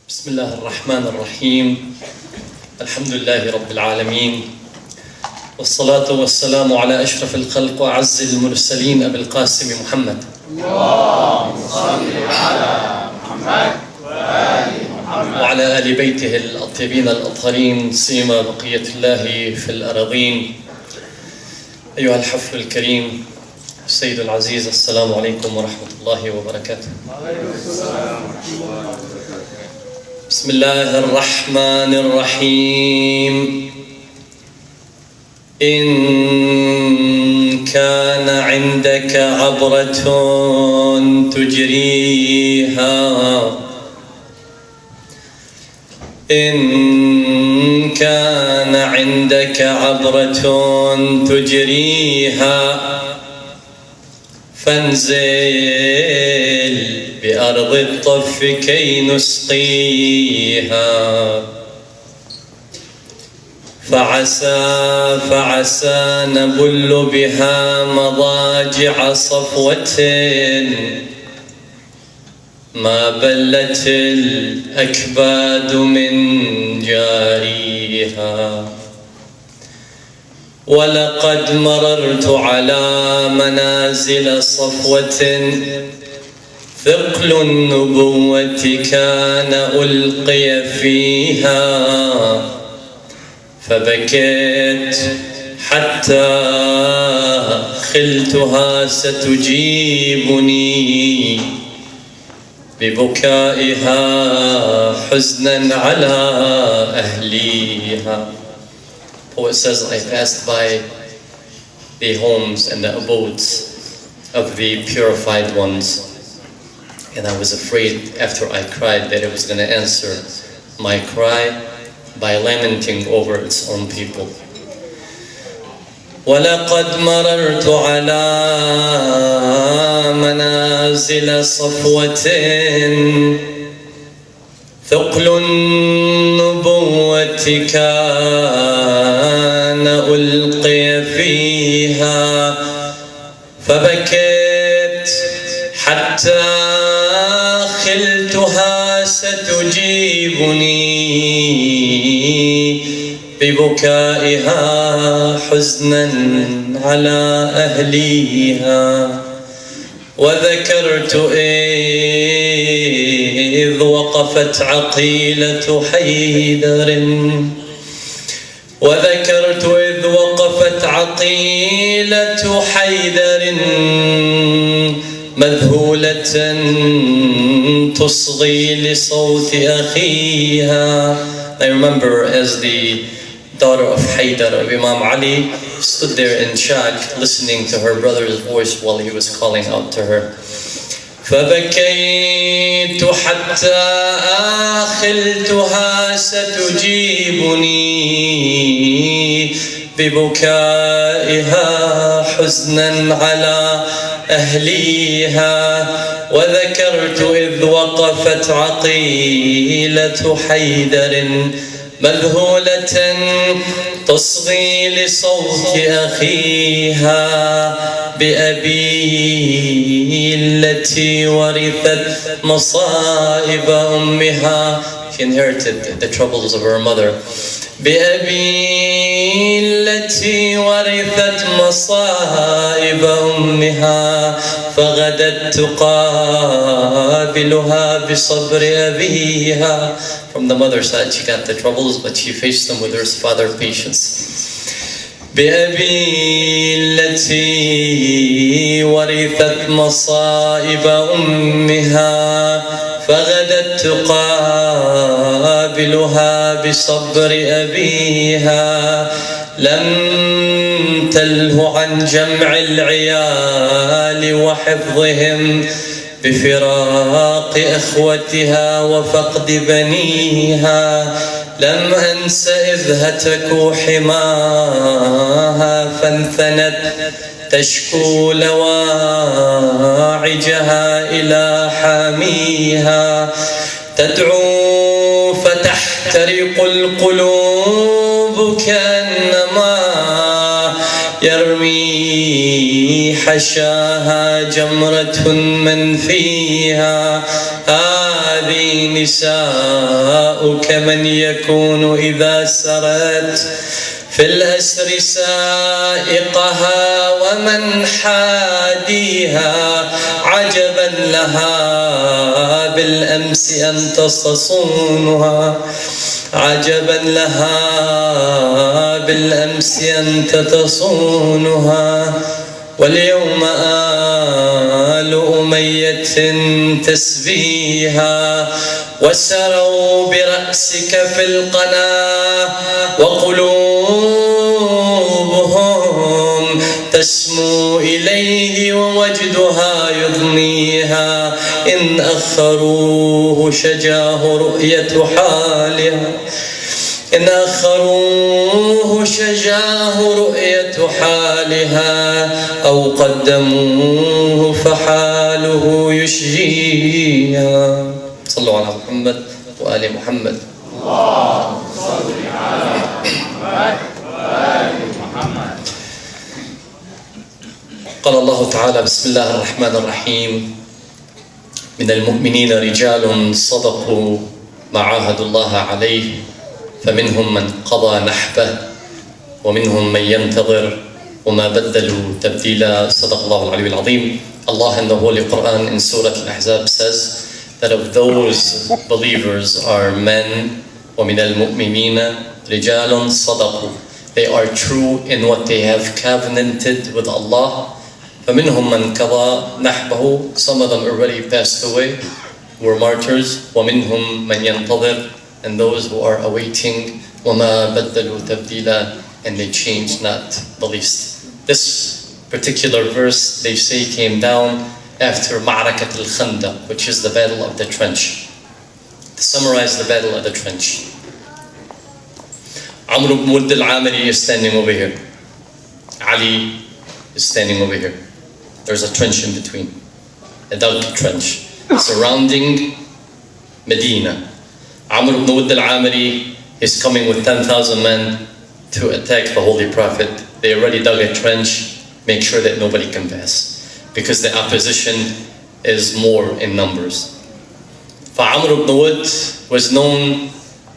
بسم الله الرحمن الرحيم. الحمد لله رب العالمين، والصلاة والسلام على أشرف الخلق وأعز المرسلين أبي القاسم محمد. اللهم صل على محمد وآل محمد وعلى آل بيته الطيبين الأطهرين سيما بقية الله في الأراضين. أيها الحفل الكريم السيد العزيز، السلام عليكم ورحمة الله وبركاته. بسم الله الرحمن الرحيم. إن كان عندك عبرة تجريها إن كان عندك عبرة تجريها فانزل بأرض الطف كي نسقيها، فعسى نبل بها مضاجع صفوة ما بلت الأكباد من جاريها. ولقد مررت على منازل صفوة ثقل النبوة كان ألقي فيها، فبكيت حتى خلتها ستجيبني ببكائها حزنا على أهليها. Poet says, I passed by the homes and the abodes of the purified ones, and I was afraid after I cried that it was going to answer my cry by lamenting over its own people. وَلَقَدْ مَرَرْتُ عَلَى مَنَازِلَ صَفْوَةٍ ثقل النبوة كان ألقي فيها، فبكيت حتى خلتها ستجيبني ببكائها حزنا على أهليها. وذكرت إذ وقفت عقيلة حيدر مذهولة تصغي لصوت أخيها. I remember as the daughter of Haydar, of Imam Ali, stood there in shock listening to her brother's voice while he was calling out to her. فبكيت حتى خلتها ستجيبني ببكائها حزنا على أهليها. وذكرت إذ وقفت عقيلة حيدر مذهولة تصغي لصوت أخيها بأبي التي ورثت مصائب أمها. She inherited the troubles of her mother. بأبي التي ورثت مصائب أمها فغدت تقابلها بصبر أبيها. From the mother's side she got the troubles, but she faced them with her father's patience. بأبي التي ورثت مصائب أمها فغدت تقابلها بصبر أبيها. لم تله عن جمع العيال وحفظهم بفراق أخوتها وفقد بنيها. لم أنس إذ هتكوا حماها فانثنت تشكو لواعجها إلى حاميها. تدعو فتحترق القلوب كأنما يرمي حشاها جمرة من فيها هذه نساؤك من يكون إذا سرت في الأسر سائقها ومن حاديها عجبا لها بالأمس أنت تصونها عجبا لها بالأمس أنت تصونها واليوم آل أمية تسبيها وسروا برأسك في القناة وقلوبهم تسمو إليه ووجدها يضنيها إن أخروه شجاه رؤية حالها إن أخروه شجاه رؤية حالها أو قدموه فحاله يشجيها. صلوا على محمد وآل محمد. اللهم صل على محمد وآل محمد. قال الله تعالى: بسم الله الرحمن الرحيم: من المؤمنين رجال صدقوا ما عاهدوا الله عليه فمنهم من قضى نحبه ومنهم من ينتظر وما بدلوا تبديلا. صدق الله العلي العظيم. Allah in the Holy Quran in Surah Al-Ahzab says that of those believers are men, وَمِنَ الْمُؤْمِنِينَ رِجَالٌ صَدَقُوا, they are true in what they have covenanted with Allah. فَمِنْهُمْ مَنْ قَضَى نَحْبَهُ, some of them already passed away, were martyrs. وَمِنْهُمْ مَنْ يَنْتَظِرُ, and those who are awaiting. وَمَا بَدَّلُوا تَبْدِيلًا, and they changed not the least. This particular verse, they say, came down after Ma'rakat al-Khandaq, which is the battle of the trench. To summarize the battle of the trench, Amr ibn Wudd al-Amiri is standing over here. Ali is standing over here. There's a trench in between, a dug trench, surrounding Medina. Amr ibn Wudd al-Amiri is coming with 10,000 men to attack the Holy Prophet. They already dug a trench, make sure that nobody can pass, because the opposition is more in numbers. Amr ibn Wudd was known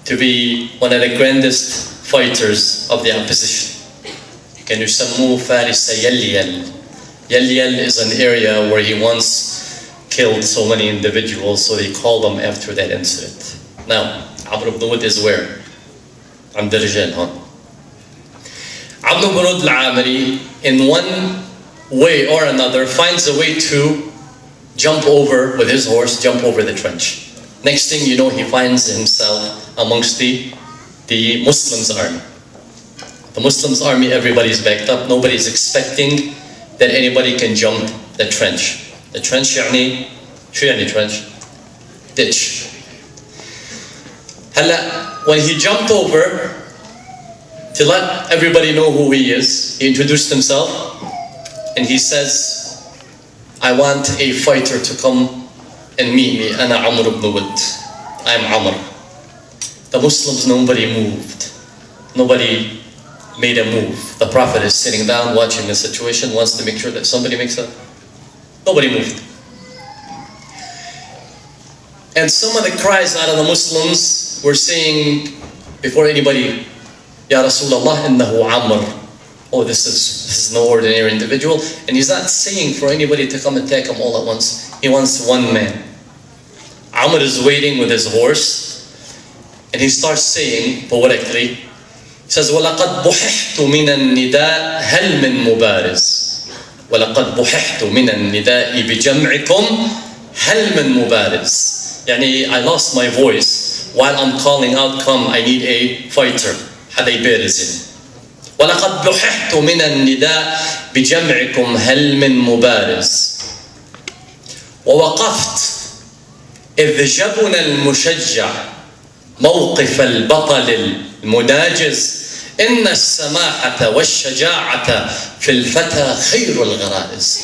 to be one of the grandest fighters of the opposition. Can you يسموه فارس يليل. Yelyel is an area where he once killed so many individuals, so they called him after that incident. Now, Amr ibn Wudd is where? عند الرجال هون. Amr ibn Wudd al-Amiri, in one way or another, finds a way to jump over with his horse, jump over the trench. Next thing you know, he finds himself amongst the Muslims' army. The Muslims' army, everybody's backed up. Nobody's expecting that anybody can jump the trench. The trench يعني شو يعني trench? Ditch. When he jumped over, to let everybody know who he is, he introduced himself and he says, I want a fighter to come and meet me. أنا عمرو بن ود. I'm Amr. The Muslims, nobody moved. Nobody made a move. The Prophet is sitting down watching the situation, wants to make sure that somebody makes a... Nobody moved. And some of the cries out of the Muslims were saying, before anybody, Ya Rasulullah, innahu Amr. Oh, this is no ordinary individual. And he's not saying for anybody to come attack him all at once. He wants one man. Amr is waiting with his horse, and he starts saying poetically, he says, وَلَقَدْ بُحِحْتُ مِنَ النِّدَاءِ هَلْ مِن مُبَارِزٍ وَلَقَدْ بُحِحْتُ مِنَ النِّدَاءِ بِجَمْعِكُمْ هَلْ مِن مُبَارِزٍ. يعني, I lost my voice while I'm calling out, come, I need a fighter. حدا يبارز. وَلَقَدْ بُحِحْتُ مِنَ النِّدَاءِ بِجَمْعِكُمْ هَلْ مِن مُبَارِزٍ وَوَقَفْتُ إذ جبن المشجع موقف البطل المناجز إن السماحة والشجاعة في الفتى خير الغرائز.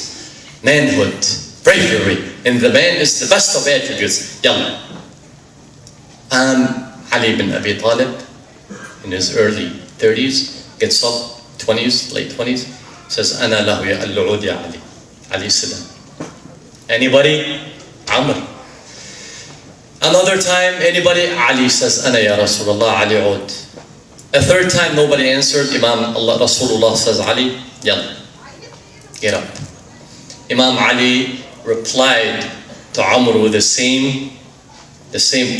Manhood, bravery in the man is the best of attributes. يلا. Ali ibn Abi Talib, in his early 30s, gets up, 20s, late 20s, says, أنا له يا العود يا علي. Ali said, anybody? Amr. Another time, anybody? Ali says, Ana ya Rasulullah, Ali ud. A third time, nobody answered. Imam Allah, Rasulullah says, Ali, yalla, get up. Imam Ali replied to Amr with the same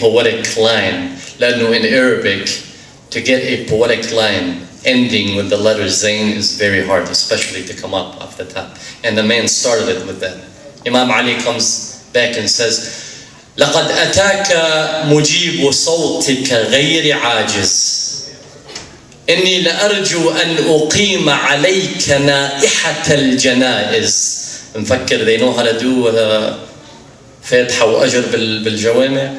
poetic line. لأنه in Arabic, to get a poetic line ending with the letter Zayn is very hard, especially to come up off the top. And the man started it with that. Imam Ali comes back and says, لقد أتاك مجيب صوتك غير عاجز إني لأرجو أن أقيم عليك نائحة الجنائز. مفكر they know how to do فاتحة وأجر بالجوامع.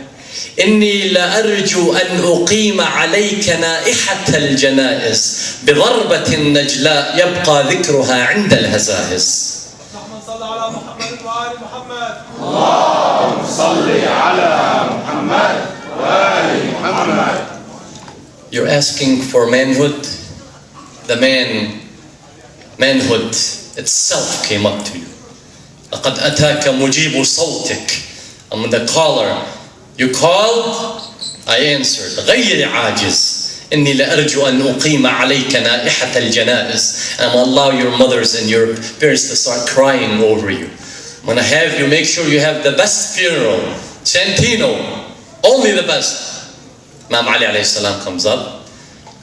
إني لأرجو أن أقيم عليك نائحة الجنائز بضربة نجلاء يبقى ذكرها عند الهزائز. اللهم صل على محمد وآل محمد. اللهم صل على محمد وآل محمد. You're asking for manhood. The manhood itself came up to you. لقد أتاك مجيب صوتك. I'm the caller. You called, I answered. غير عاجز. إني لأرجو أن أقيم عليك نائحة الجنائز. I'm gonna allow your mothers and your parents to start crying over you. I'm gonna have you make sure you have the best funeral. Santino, only the best. Imam Ali alayhi salam comes up.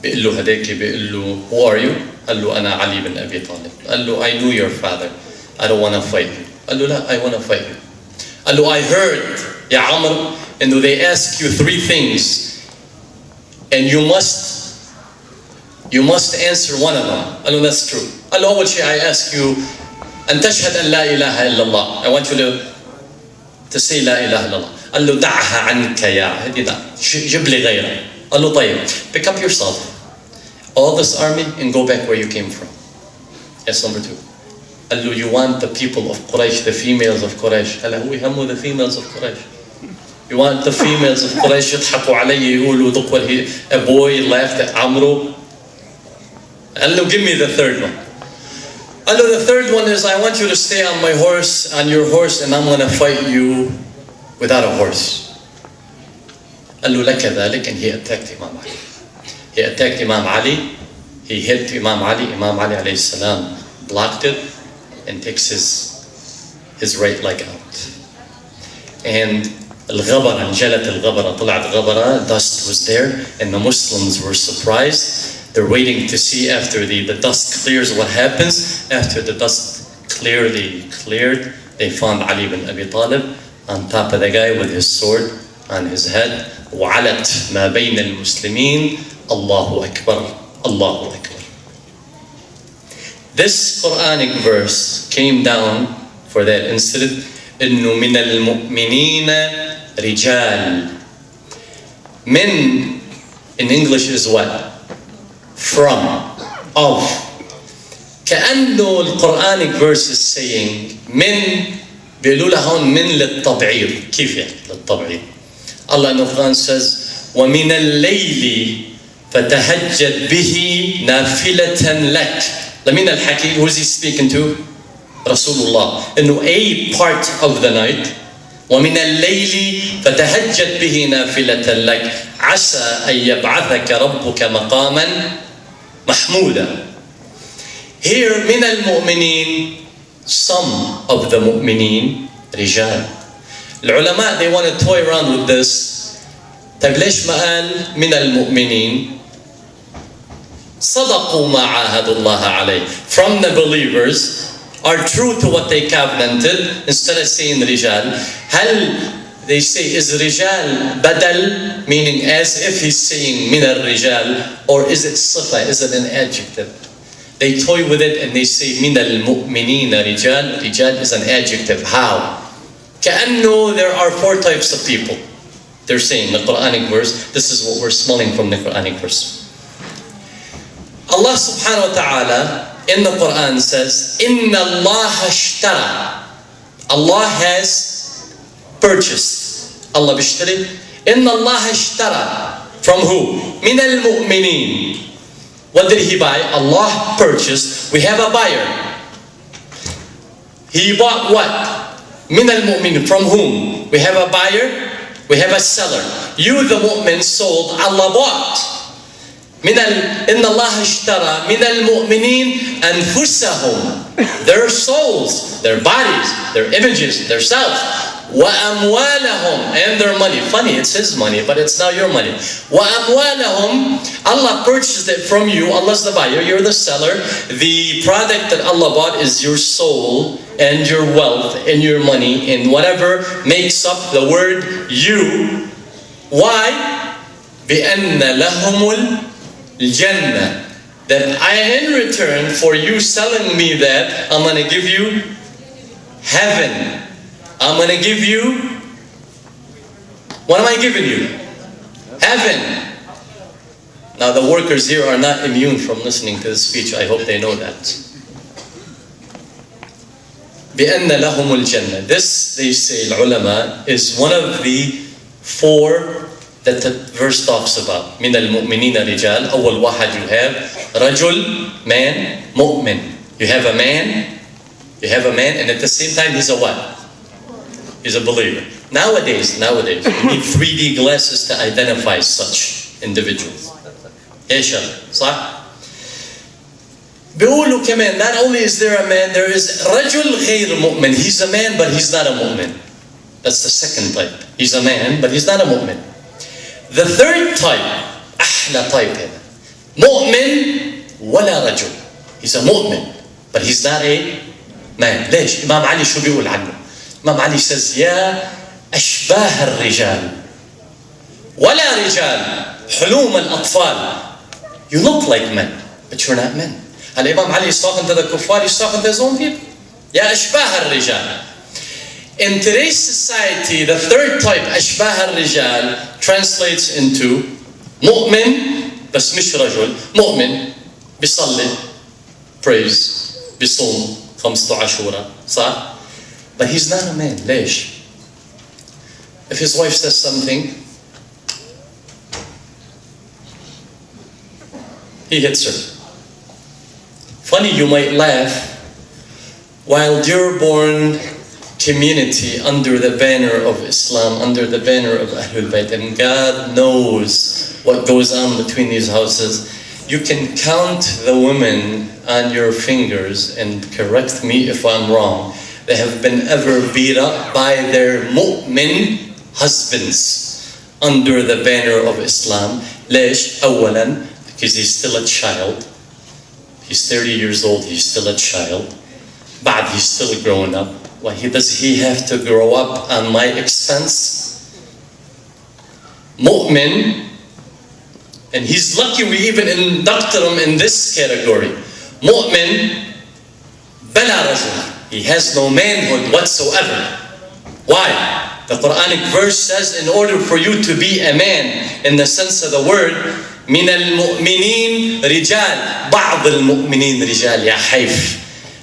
بيقول له هداكي بيقول له who are you؟ قال له أنا علي بن أبي طالب. قال له I knew your father. I don't want to fight you. قال له لا, I want to fight you. قال له I heard يا عمرو إنه they ask you three things and you must answer one of them. قال له that's true. قال له أول شيء I ask you أن تشهد أن لا إله إلا الله. I want you to say لا إله إلا الله. قال له دعها عنك يا هدي دع جيب لي غيرها. قال له طيب pick up yourself all this army and go back where you came from. That's number two. قال له you want the people of Quraysh, the females of Quraysh. هلا هو يهمه the females of Quraysh. You want the females of Quraysh يضحكوا علي يقولوا look what a boy laughed at Amru. قال له give me the third one. قال له the third one is I want you to stay on your horse and I'm going to fight you without a horse. قال له لك ذلك and he attacked Imam Ali. He attacked Imam Ali. He hit Imam Ali. Imam Ali alayhi salam blocked it and takes his right leg out. And الغبرة انجلت الغبرة طلعت غبرة. Dust was there and the Muslims were surprised. They're waiting to see after the dust clears what happens. After the dust clearly cleared, they found Ali bin Abi Talib on top of the guy with his sword on his head. وعلت ما بين المسلمين الله أكبر الله أكبر. This Quranic verse came down for that incident. إنه من المؤمنين رجال. Men in English is what? From, of. كأنه القرآنيك verse is saying من بيقولوا لها هون من للتبعيض. كيف يعني للتبعيض؟ Allah in the Quran says ومن الليل فتهجد به نافلة لك. لمين الحكي? Who is he speaking to? Rasulullah. إنه a part of the night ومن الليل فتهجد به نافلة لك عسى أن يبعثك ربك مقاما محمودا. Here من المؤمنين, some of the مؤمنين رجال. العلماء they want to toy around with this. طيب ليش ما قال من المؤمنين؟ صدقوا ما عاهدوا الله عليه. From the believers are true to what they covenanted. Instead of saying رجال, هل they say is رجال بدل, meaning as if he's saying من الرجال, or is it صفة, is it an adjective? They toy with it and they say من المؤمنين رجال. رجال is an adjective. How? كأنه there are four types of people. They're saying the Quranic verse. This is what we're smelling from the Quranic verse. Allah subhanahu wa ta'ala in the Quran says, Inna Allah ashtara. Allah has purchased. Allah bishtari. Inna Allah ashtara. From who? Min al-mu'mineen. What did he buy? Allah purchased. We have a buyer. He bought what? من المؤمنين. From whom? We have a buyer, we have a seller. You, the mu'min, sold, Allah bought. إن الله اشترى من المؤمنين أنفسهم, their souls, their bodies, their images, their self. وأموالهم, and their money. Funny, it's his money, but it's now your money. وأموالهم, Allah purchased it from you. Allah's the buyer, you're the seller. The product that Allah bought is your soul and your wealth and your money and whatever makes up the word you. Why? بأن لهم الجنة. That I, in return for you selling me that, I'm going to give you heaven. I'm going to give you, what am I giving you? Heaven. Now the workers here are not immune from listening to this speech. I hope they know that. بأن لهم الجنة. This, they say, العلماء, is one of the four that the verse talks about. من المؤمنين رجال. أول واحد you have رجل, man, مؤمن. You have a man, and at the same time he's a what? He's a believer. Nowadays, you need 3D glasses to identify such individuals. إيش صح؟ بيقولوا كمان, not only is there a man, there is رجل غير مؤمن. He's a man, but he's not a mu'min. That's the second type. He's a man, but he's not a mu'min. The third type, أحلى type هنا. مؤمن ولا رجل. He's a mu'min, but he's not a man. ليش؟ إمام علي شو بيقول عنه؟ Imam Ali says, يا أشباه الرجال ولا رجال حلوم الأطفال. You look like men, but you're not men. And Imam Ali is talking to the kuffar, he's talking to his own people. يا أشباه الرجال. In today's society, the third type, أشباه الرجال, translates into مؤمن بس مش رجل. مؤمن بيصلي, prays, بيصوم 5 عاشوراء, صح? But he's not a man. ليش? If his wife says something, he hits her. Funny, you might laugh, while Dearborn community under the banner of Islam, under the banner of Ahlul Bayt, and God knows what goes on between these houses, you can count the women on your fingers, and correct me if I'm wrong, they have been ever beat up by their mu'min husbands under the banner of Islam. ليش? أولا, because he's still a child. He's 30 years old, he's still a child. But he's still growing up. Why does he have to grow up on my expense? Mu'min, and he's lucky we even inducted him in this category. Mu'min, bala rajul. He has no manhood whatsoever. Why? The Quranic verse says, in order for you to be a man, in the sense of the word, من المؤمنين رجال, بعض المؤمنين رجال, يا حيف.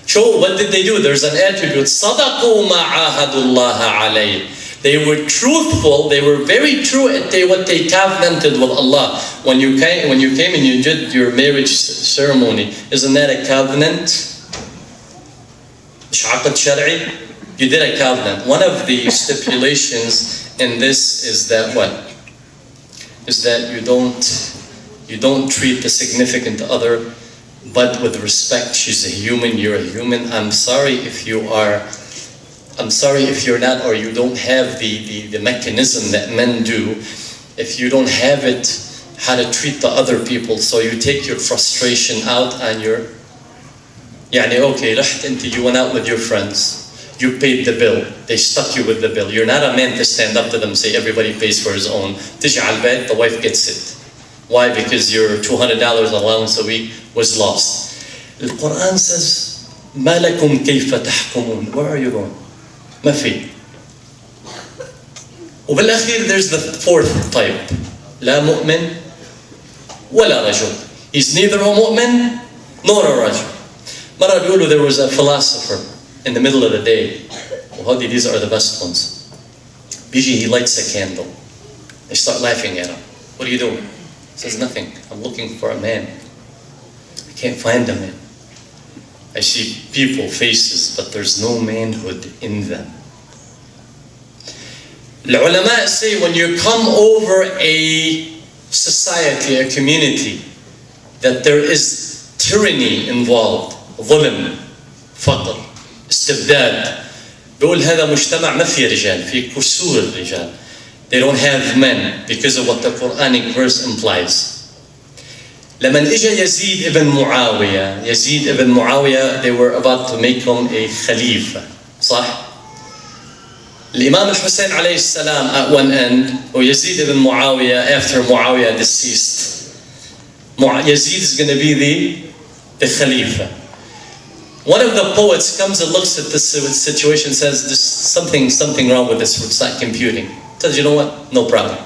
So what did they do? There's an attribute. صدقوا ما عاهدوا الله عليه. They were truthful. They were very true at what they covenanted with Allah. When you came and you did your marriage ceremony, isn't that a covenant? You did a covenant. One of the stipulations in this is that what? Is that you don't treat the significant other but with respect. She's a human, you're a human. I'm sorry if you're not, or you don't have the mechanism that men do. If you don't have it, how to treat the other people, so you take your frustration out on your يعني okay, you went out with your friends, you paid the bill, they stuck you with the bill. You're not a man to stand up to them and say everybody pays for his own. تجي على البيت, the wife gets it. Why? Because your $200 allowance a week was lost. The Quran says, ما لكم كيف تحكمون. Where are you going? ما في. وبالأخير, there's the fourth type. لا مؤمن ولا رجل. He's neither a mu'min nor a rajul. مرة بيقولوا there was a philosopher in the middle of the day. وهذه, these are the best ones. بيجي, he lights a candle. They start laughing at him. What are you doing? He says, nothing. I'm looking for a man. I can't find a man. I see people, faces, but there's no manhood in them. The ulama say when you come over a society, a community, that there is tyranny involved, ظلم, فقر, استبداد. بيقول هذا مجتمع ما فيه رجال، فيه كسور الرجال. They don't have men because of what the Quranic verse implies. لما اجى يزيد ابن معاوية, they were about to make him a khalifa, صح؟ الإمام الحسين عليه السلام at one end, ويزيد ابن معاوية after Muawiyah deceased. Yazid is going to be the khalifa. One of the poets comes and looks at this situation, says there's something wrong with this, it's not computing. Says, you know what? No problem.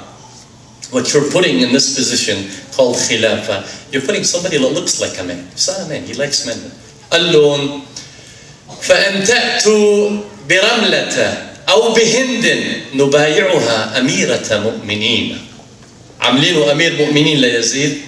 What you're putting in this position called khilafa, you're putting somebody that looks like a man. He's not a man, he likes men. قال لهم فإن تأتوا برملة أو بهند نبايعها أميرة مؤمنين. عاملينه أمير مؤمنين ليزيد.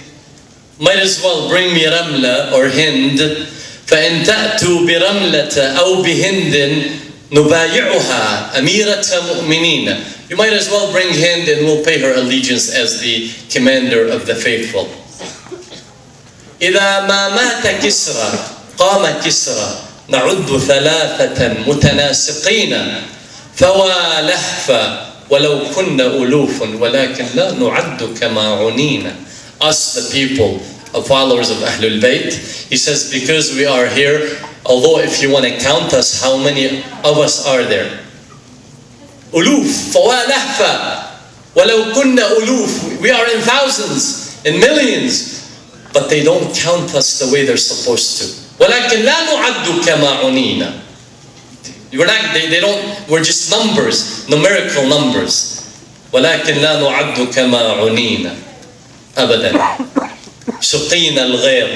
Might as well bring me رملة or Hind. فإن تأتوا برملة أو بهند نبايعها أميرة مؤمنين. You might as well bring Hind and we'll pay her allegiance as the commander of the faithful. إذا ما مات كسرى قام كسرى نعد ثلاثة متناسقين فوا لهفا ولو كنا ألوف ولكن لا نعد كما عنينا. Us, the people, followers of Ahlul Bayt, he says, because we are here, although if you want to count us, how many of us are there? Uluf, فوا لهفا ولو كنا ألوف. We are in thousands, in millions, but they don't count us the way they're supposed to. ولكن لا نعد كما عنينا. They don't, we're just numbers, numerical numbers. ولكن لا نعد كما عنينا أبدا. سقينا الغيظ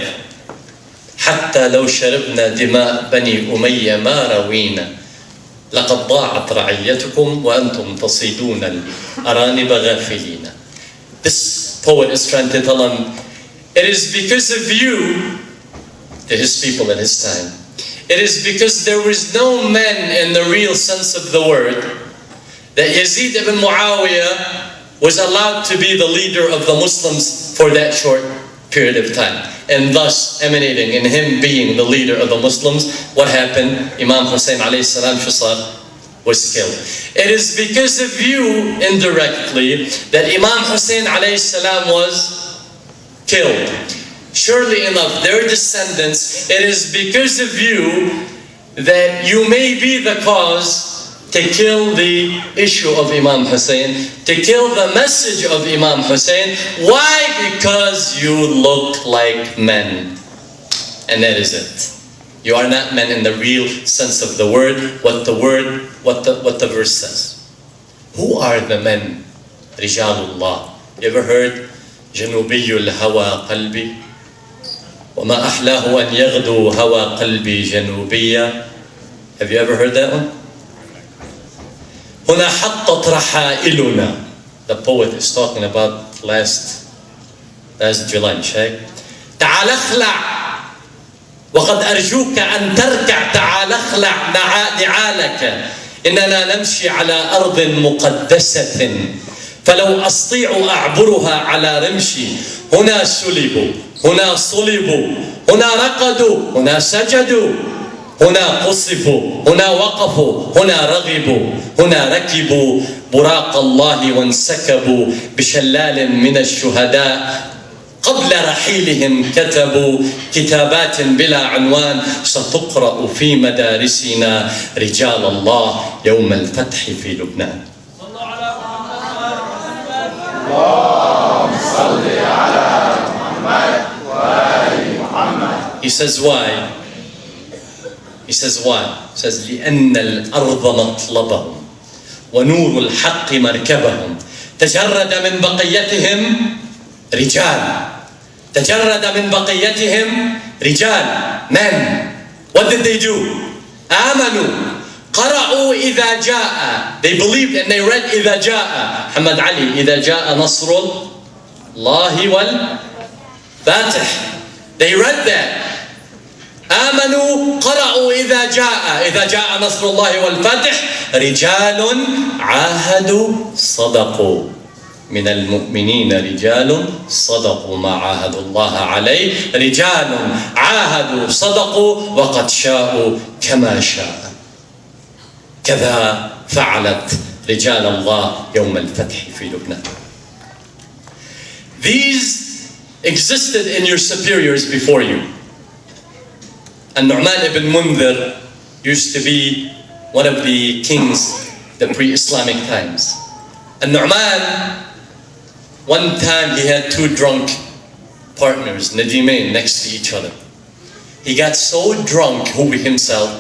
حتى لو شربنا دماء بني أمية ما روينا. لقد ضاعت رعيتكم وأنتم تصيدون الأرانب غافلين. This poet is trying to tell them, it is because of you, to his people at his time, it is because there was no men in the real sense of the word that Yazid ibn Muawiyah was allowed to be the leader of the Muslims for that short period of time. And thus, emanating in him being the leader of the Muslims, what happened? Imam Hussein alayhi salam was killed. It is because of you, indirectly, that Imam Hussein alayhi salam was killed. Surely enough, their descendants, it is because of you that you may be the cause to kill the issue of Imam Hussein, to kill the message of Imam Hussein. Why? Because you look like men. And that is it. You are not men in the real sense of the word, what the verse says. Who are the men? Rijalullah. You ever heard جنوبي الهوى قلبي وما أحلاه أن يغدو هوى قلبي جنوبيا? Have you ever heard that one? هنا حطت رحائلنا. The poet is talking about last July, شايف؟ تعال اخلع وقد أرجوك أن تركع. تعال اخلع نعالك إننا نمشي على أرض مقدسة فلو أستطيع أعبرها على رمشي. هنا سلبوا، هنا صلبوا، هنا رقدوا، هنا سجدوا، هنا قصفوا، هنا وقفوا، هنا رغبوا، هنا ركبوا براق الله وانسكبوا بشلال من الشهداء. قبل رحيلهم كتبوا كتابات بلا عنوان ستقرأ في مدارسنا رجال الله يوم الفتح في لبنان. اللهم صل على محمد وآل محمد. He says why? He says why? He says لأن الأرض مطلبهم ونور الحق مركبهم تجرد من بقيتهم رجال. تجرد من بقيتهم رجال. Men. What did they do? آمنوا. قرأوا إذا جاء. They believed and they read إذا جاء. محمد علي إذا جاء نصر الله والفاتح. They read that. آمنوا قرأوا إذا جاء نصر الله والفتح رجال عاهدوا صدقوا من المؤمنين رجال صدقوا ما عاهدوا الله عليه رجال عاهدوا صدقوا وقد شاءوا كما شاء كذا فعلت رجال الله يوم الفتح في لبنان. These existed in your superiors before you. And Nu'man ibn Mundhir used to be one of the kings the pre-Islamic times. And Nu'man, one time he had two drunk partners, Nadimain, next to each other. He got so drunk, Hubi himself,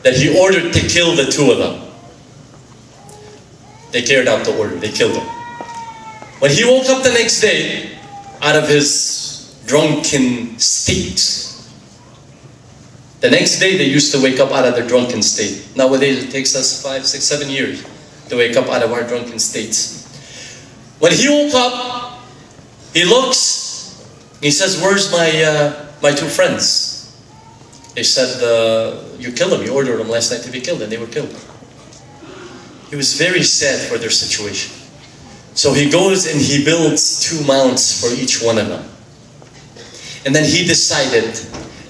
that he ordered to kill the two of them. They carried out the order, they killed them. When he woke up the next day, out of his drunken state, the next day they used to wake up out of their drunken state. Nowadays it takes us 5, 6, 7 years to wake up out of our drunken states. When he woke up, he looks, he says, where's my two friends? They said, you killed them, you ordered them last night to be killed, and they were killed. He was very sad for their situation. So he goes and he builds 2 mounts for each one of them. And then he decided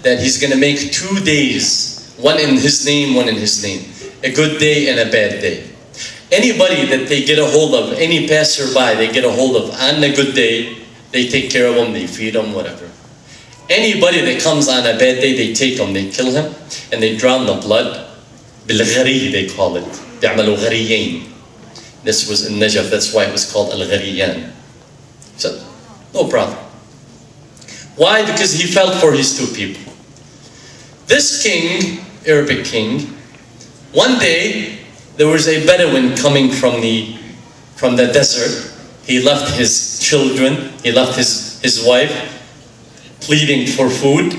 that he's going to make 2 days, one in his name, one in his name. A good day and a bad day. Anybody that they get a hold of, any passerby they get a hold of on a good day, they take care of them, they feed them, whatever. Anybody that comes on a bad day, they take him, they kill him, and they drown the blood. Bil-ghari, they call it. بيعملوا غريين. This was in Najaf, that's why it was called Al-Ghariyan. So, no problem. Why? Because he felt for his two people. This king, Arabic king, one day there was a Bedouin coming from the desert. He left his children, he left his wife, pleading for food.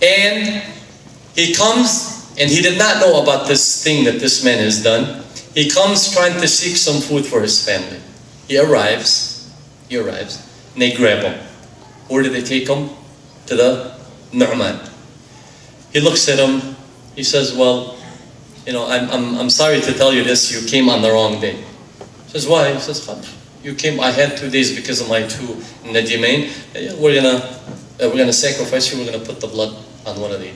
And he comes, and he did not know about this thing that this man has done. He comes trying to seek some food for his family. He arrives, and they grab him. Where do they take him? To the Nu'man. He looks at him, he says, well, you know, I'm sorry to tell you this, you came on the wrong day. He says, why? He says, you came, I had 2 days because of my 2 Nadimain. We're gonna sacrifice you, we're gonna put the blood on one of the.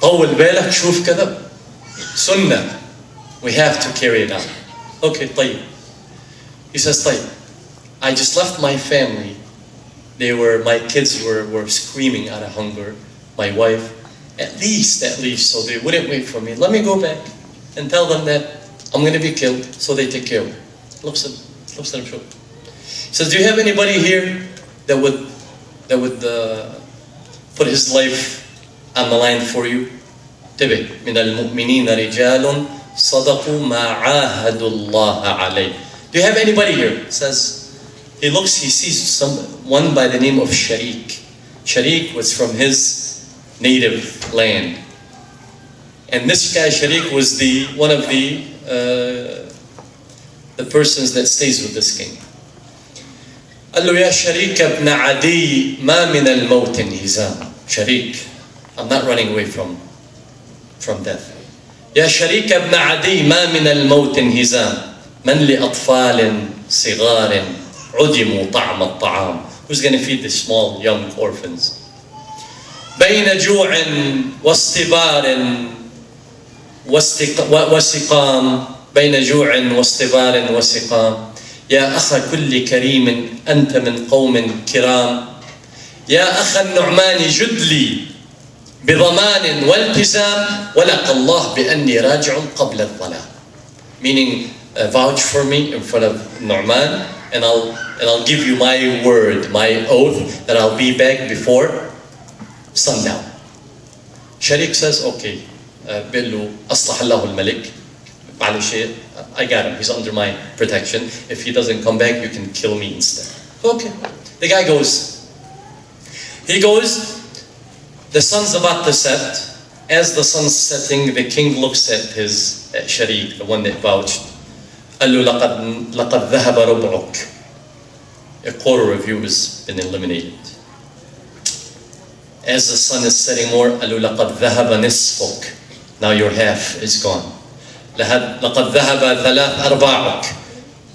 طول بالك شوف كذا. Sunnah. We have to carry it out. Okay, طيب. He says, طيب. I just left my family. My kids were screaming out of hunger. My wife, at least, so they wouldn't wait for me. Let me go back and tell them that I'm going to be killed, so they take care of me. Looks at him. He says, do you have anybody here that would put his life on the line for you? انتبه من المؤمنين رجال صدقوا ما عاهدوا الله عليه. Do you have anybody here? It says, he sees one by the name of Sharik. Sharik was from his native land. And this guy, Sharik, was one of the persons that stays with this king. قال له يا شريك ابن عدي ما من الموت انهزام. Sharik, I'm not running away from death. يا شريك ابن عدي ما من الموت انهزام. من لأطفال صغار عدموا طعم الطعام. Who's going to feed the small young orphans? بين جوع واصطبار وسقام. بين جوع واصطبار وسقام. يا أخ كل كريم أنت من قوم كرام. يا أخ النعمان جد لي بضمان والتزام ولقى الله بأني راجع قبل الظلام. Meaning, vouch for me in front of Nu'man, and I'll give you my word, my oath, that I'll be back before sundown. Sharik says, okay, بيقول له أصلح الله الملك. معلش, I got him, he's under my protection. If he doesn't come back, you can kill me instead. Okay. The guy goes. He goes, the sun's about to set. As the sun's setting, the king looks at his Sharik, the one that vouched. قال له لقد ذهب ربعك. A quarter of you has been eliminated. As the sun is setting more, قالوا لقد ذهب نصفك. Now your half is gone. لقد ذهب ثلاث أرباعك.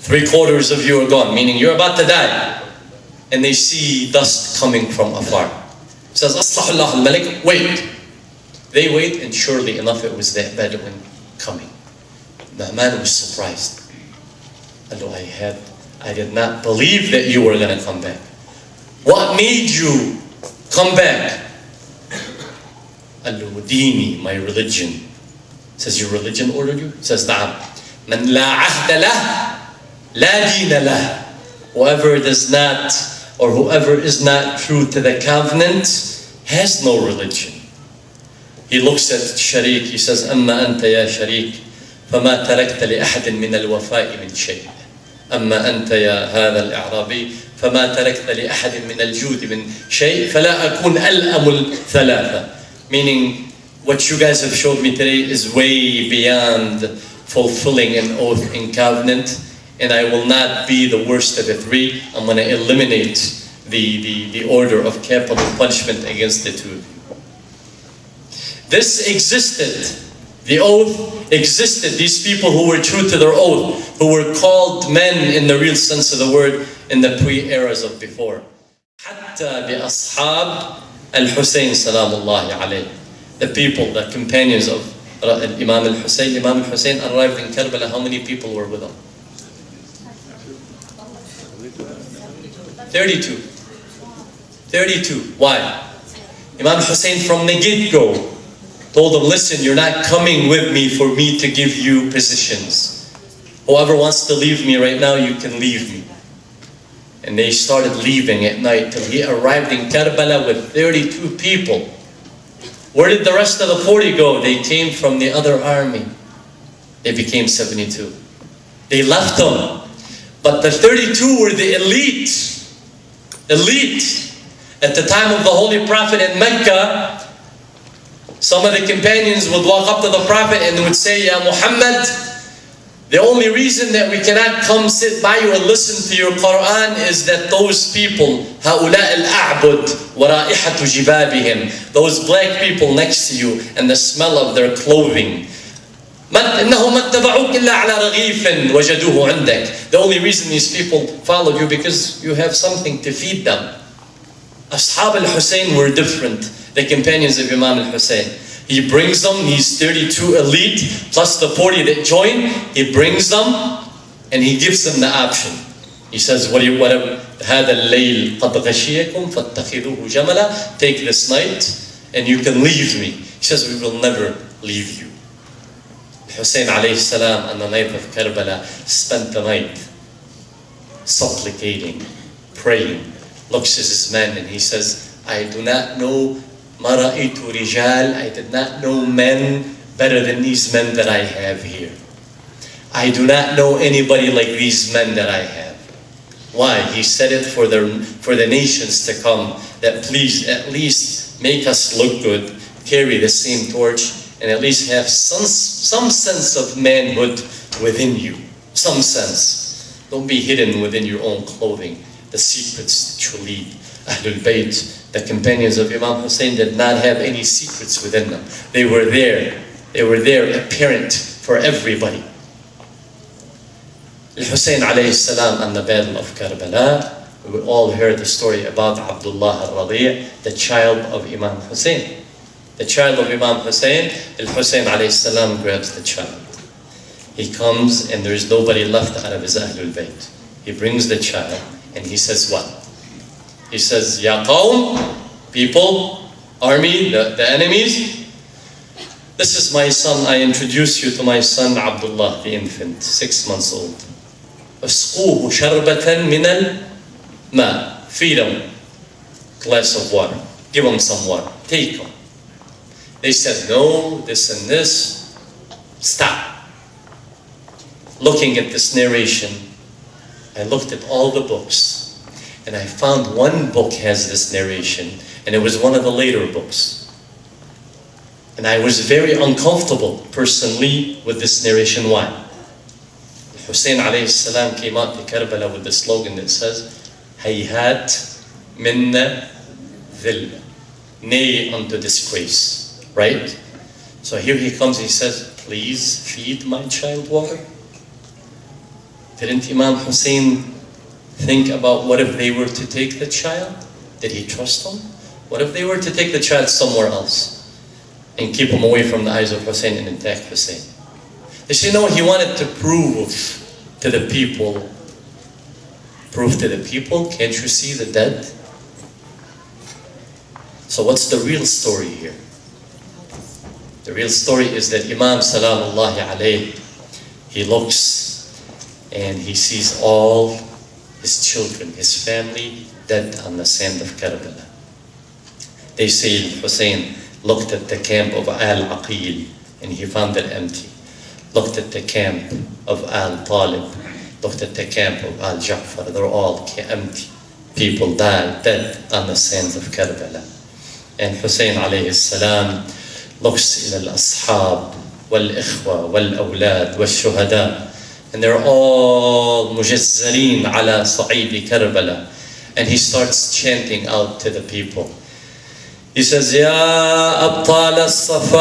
3/4 of you are gone, meaning you're about to die. And they see dust coming from afar. It says, أصلح الله الملك, wait. They wait, and surely enough it was that Bedouin coming. The man was surprised. I did not believe that you were going to come back. What made you come back? Dini, my religion. Says, your religion ordered you? Says, نعم. من لا عهد له لا دين له. Whoever does not, or whoever is not true to the covenant has no religion. He looks at Sharik, he says, أما أنت يا شريك فما تركت لأحد من الوفاء من شيء. أما أنت يا هذا الإعرابي فما تركت لأحد من الجود من شيء فلا أكون ألأم الثلاثة. Meaning, what you guys have showed me today is way beyond fulfilling an oath in covenant, and I will not be the worst of the three. I'm going to eliminate the order of capital punishment against the two. This existed. The oath existed. These people who were true to their oath, who were called men in the real sense of the word in the pre-eras of before. حتى بأصحاب الحسين سلام الله عليه. The people, the companions of Imam al-Hussein. Imam al-Hussein arrived in Karbala. How many people were with him? 32. 32. Why? Imam al-Hussein from the get-go told them, listen, you're not coming with me for me to give you positions. Whoever wants to leave me right now, you can leave me. And they started leaving at night till he arrived in Karbala with 32 people. Where did the rest of the 40 go? They came from the other army. They became 72. They left them. But the 32 were the elite. Elite. At the time of the Holy Prophet in Mecca, some of the companions would walk up to the Prophet and would say, Ya Muhammad, the only reason that we cannot come sit by you and listen to your Quran is that those people, هؤلاء الأعبد ورائحة جبابهم, those black people next to you and the smell of their clothing. إنهم ما اتبعوك إلا على رغيف وجدوه عندك. The only reason these people followed you because you have something to feed them. Ashab al-Hussein were different. The companions of Imam al-Hussein. He brings them, these 32 elite, plus the 40 that join, he brings them, and he gives them the option. He says, هذا الليل قد غشيكم فاتخذوه جملا. Take this night, and you can leave me. He says, we will never leave you. Hussein alayhi salam on the night of Karbala spent the night supplicating, praying. Looks at his men and he says, I do not know ما رأيت رجال, I did not know men better than these men that I have here. I do not know anybody like these men that I have. Why? He said it for the nations to come, that please at least make us look good, carry the same torch, and at least have some sense of manhood within you. Some sense. Don't be hidden within your own clothing. The secrets that you lead. Ahlul Bayt, the companions of Imam Hussein, did not have any secrets within them. They were there. They were there, apparent for everybody. Al-Hussein alayhi salam on the battle of Karbala, we all heard the story about Abdullah al-Radi', the child of Imam Hussein. The child of Imam Hussein, Al-Hussein alayhi salam grabs the child. He comes and there is nobody left out of his Ahlul Bayt. He brings the child and he says what? He says, Ya qawm, people, army, the enemies, this is my son. I introduce you to my son Abdullah, the infant, 6 months old. Asquhu sharbatan min al-ma. Feed him a glass of water. Give him some water. Take him. They said, no, this and this. Stop. Looking at this narration, I looked at all the books. And I found one book has this narration, and it was one of the later books. And I was very uncomfortable, personally, with this narration. Why? Hussein alayhi salam came out to Karbala with the slogan that says, Hayhat minna dhilla. nay unto disgrace, right? So here he comes, he says, please feed my child water. Didn't Imam Hussein think about what if they were to take the child? Did he trust them? What if they were to take the child somewhere else and keep him away from the eyes of Hussein and attack Hussein? You know, he wanted to prove to the people, can't you see the dead? So what's the real story here? The real story is that Imam Salamullahi alayhi, he looks and he sees all his children, his family, dead on the sand of Karbala. They say Hussein looked at the camp of Al-Aqil and he found it empty. Looked at the camp of Al-Talib, looked at the camp of Al-Ja'far, they're all empty. People died, dead on the sands of Karbala. And Hussein alayhi salam looks ila al-ashab, wal-ikhwa, wal-awlad, wal-shuhada, and they're all mujazzalin ala sa'idi Karbala. And he starts chanting out to the people. He says, Ya abtal al-safa,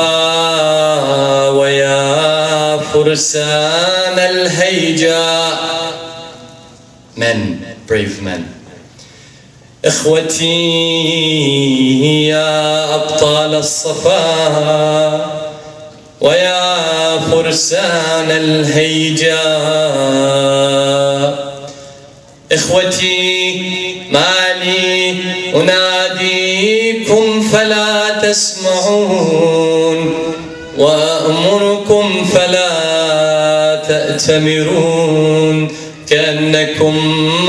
wa ya fursan al-hayja. Men, brave men. إخوتي يا أبطال الصفا ويا فرسان الهيجاء. إخوتي ما لي أناديكم فلا تسمعون وأأمركم فلا تأتمرون كأنكم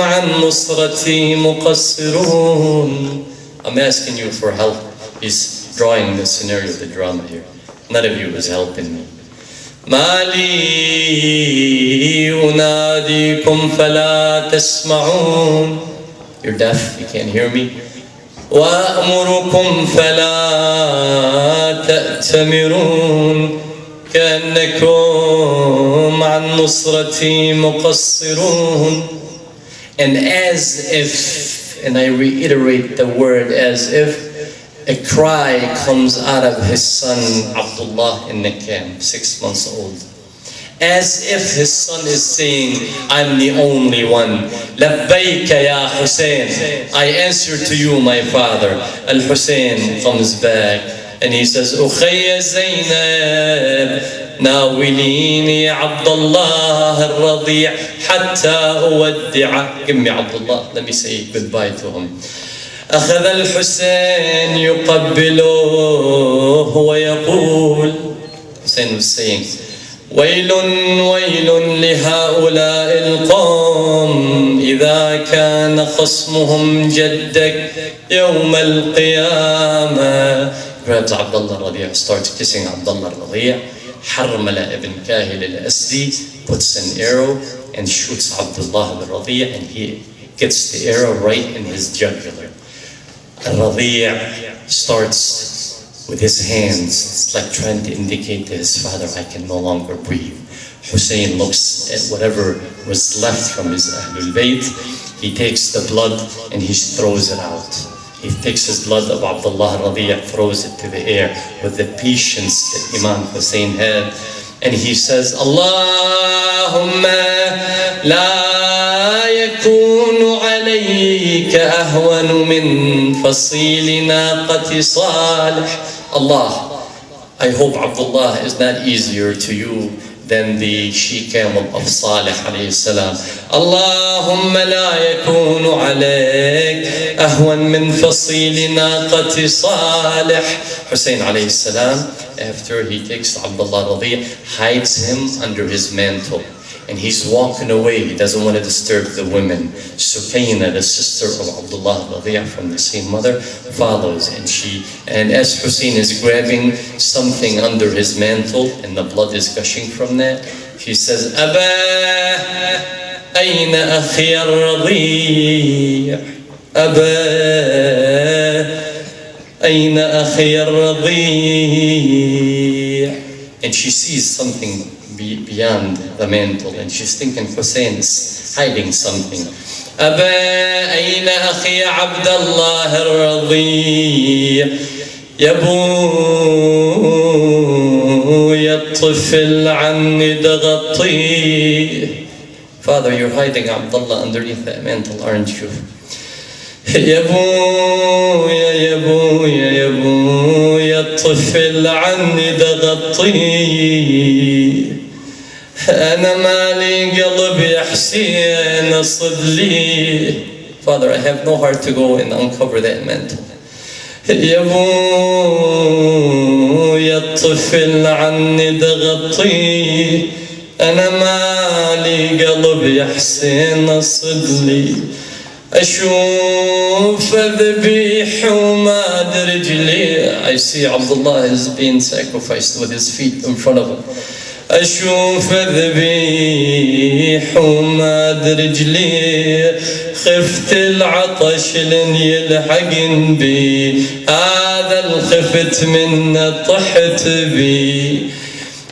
عن نصرتي مقصرون. I'm asking you for help. He's drawing the scenario of the drama here. None of you is helping me. ما لي أناديكم فلا تسمعون. You're deaf, you can't hear me. وأأمركم فلا تأتمرون كأنكم عن نصرتي مقصرون. And as if, and I reiterate the word, as if a cry comes out of his son Abdullah in the camp, 6 months old. As if his son is saying, I'm the only one. Labbayka ya Hussein. I answer to you, my father. Al-Hussein comes back and he says, Ukhayya Zaynab, ناوليني عبد الله الرضيع حتى أودعه. Give me Abdullah, let me say goodbye to him. أخذ الحسين يقبله ويقول, Hussein was saying, ويل ويل لهؤلاء القوم إذا كان خصمهم جدك يوم القيامة. Grabs Abdullah al-Radi', starts kissing Abdullah al-Radi'. Harmala ibn Kahil al-Asdi puts an arrow and shoots Abdullah al-Radi', and he gets the arrow right in his jugular. Al-Radi' starts with his hands, it's like trying to indicate to his father, I can no longer breathe. Hussein looks at whatever was left from his Ahlul Bayt. He takes the blood and he throws it out. He takes his blood of Abdullah al-Radi', throws it to the air with the patience that Imam Hussein had. And he says, Allahumma la yakunu alayka ahwanu min fasili naqati Salih. Allah, I hope Abdullah is not easier to you than the she-camel of Salih alayhi salam. Allahumma la yakunu alayk ahwan min fasili naqati Salih. Hussein alayhi salam, after he takes Abdullah al-Radi', hides him under his mantle. And he's walking away, he doesn't want to disturb the women. Sukayna, the sister of Abdullah al-Radi' from the same mother, follows, and as Hussein is grabbing something under his mantle and the blood is gushing from that, he says, Aba, ayna akhi al-Radi', Aba, ayna akhi al-Radi'. And she sees something beyond the mantle, and she's thinking Hussein is hiding something. أبا أين أخي عبد الله الرضيع يا بويا الطفل عني دغطيه. Father, you're hiding Abdullah underneath that mantle, aren't you? يا بويا يا بويا يا بويا الطفل عني دغطيه. أنا مالي قلب يا حسين صدلي. Father, I have no heart to go and uncover that mantle. يا بويا الطفل عني دغطيه. أنا مالي قلب يا حسين صدلي. أشوف ذبيح وماد رجلي. I see Abdullah is being sacrificed with his feet in front of him. أشوف ذبيح وماد رجلي. خفت العطش لن يلحقن بي. هذا الخفت منه طحت بي.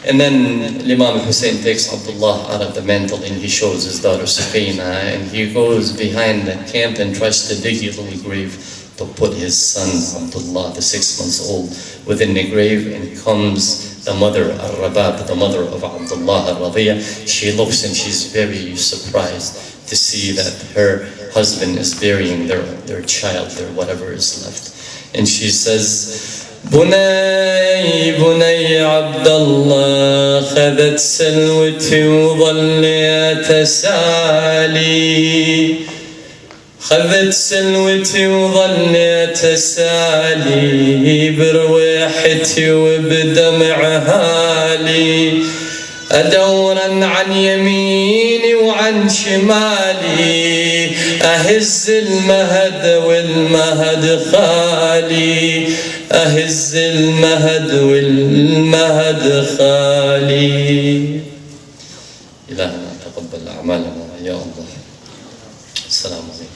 And then Imam Hussein takes Abdullah out of the mantle and he shows his daughter Safina, and he goes behind the camp and tries to dig a little grave to put his son Abdullah, the 6 months old, within the grave. And comes the mother Al-Rabab, the mother of Abdullah Al-Radiyah. She looks and she's very surprised to see that her husband is burying their child, their whatever is left. And she says, بني بني عبد الله خذت سلوتي وظليت أسالي. خذت سلوتي وظليت أسالي برويحتي وبدمع هالي. أدورا عن يميني وعن شمالي. أهز المهد والمهد خالي. أهز المهد والمهد خالي. إلهنا تقبل أعمالنا يا الله. السلام عليكم.